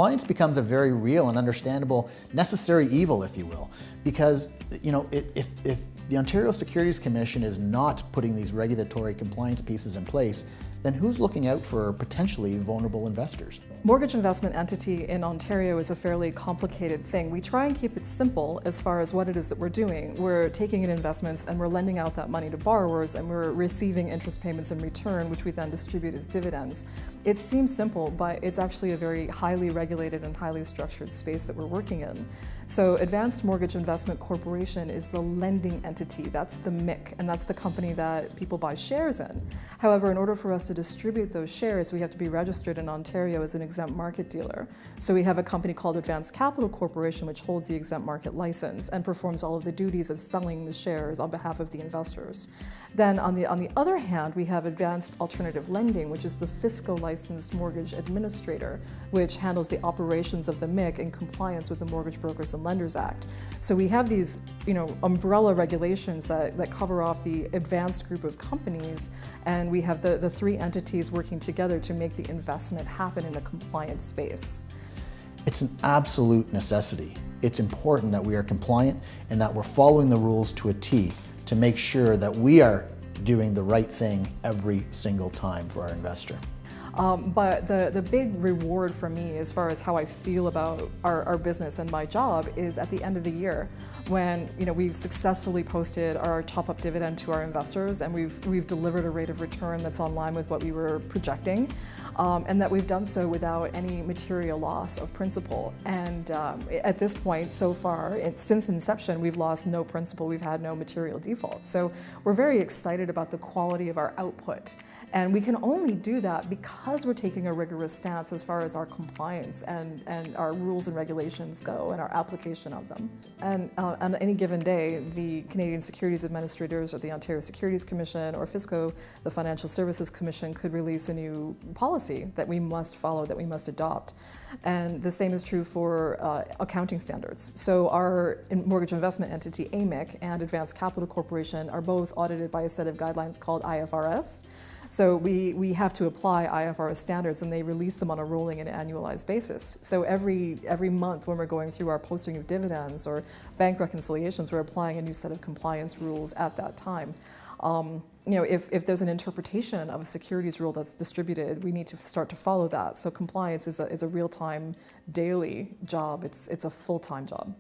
compliance becomes a very real and understandable necessary evil, if you will, because if the Ontario Securities Commission is not putting these regulatory compliance pieces in place, then who's looking out for potentially vulnerable investors? Mortgage investment entity in Ontario is a fairly complicated thing. We try and keep it simple as far as what it is that we're doing. We're taking in investments and we're lending out that money to borrowers and we're receiving interest payments in return, which we then distribute as dividends. It seems simple, but it's actually a very highly regulated and highly structured space that we're working in. So Advanced Mortgage Investment Corporation is the lending entity. That's the MIC, and that's the company that people buy shares in. However, in order for us to distribute those shares, we have to be registered in Ontario as an exempt market dealer. So we have a company called Advanced Capital Corporation, which holds the exempt market license and performs all of the duties of selling the shares on behalf of the investors. Then on the other hand, we have Advanced Alternative Lending, which is the fiscal licensed mortgage administrator, which handles the operations of the MIC in compliance with the Mortgage Brokers and Lenders Act. So we have these, umbrella regulations that cover off the advanced group of companies, and we have the three entities working together to make the investment happen in a compliant space. It's an absolute necessity. It's important that we are compliant and that we're following the rules to a T to make sure that we are doing the right thing every single time for our investor. But the big reward for me as far as how I feel about our business and my job is at the end of the year when we've successfully posted our top-up dividend to our investors and we've delivered a rate of return that's on line with what we were projecting, and that we've done so without any material loss of principal. And at this point, so far, since inception, we've lost no principal, we've had no material defaults. So we're very excited about the quality of our output. And we can only do that because we're taking a rigorous stance as far as our compliance and our rules and regulations go and our application of them. And on any given day, the Canadian Securities Administrators or the Ontario Securities Commission or FSCO, the Financial Services Commission, could release a new policy that we must follow, that we must adopt. And the same is true for accounting standards. So our mortgage investment entity, AMIC, and Advanced Capital Corporation are both audited by a set of guidelines called IFRS. So we have to apply IFRS standards, and they release them on a rolling and annualized basis. So every month when we're going through our posting of dividends or bank reconciliations, we're applying a new set of compliance rules at that time. If there's an interpretation of a securities rule that's distributed, we need to start to follow that. So compliance is a real-time, daily job. It's a full-time job.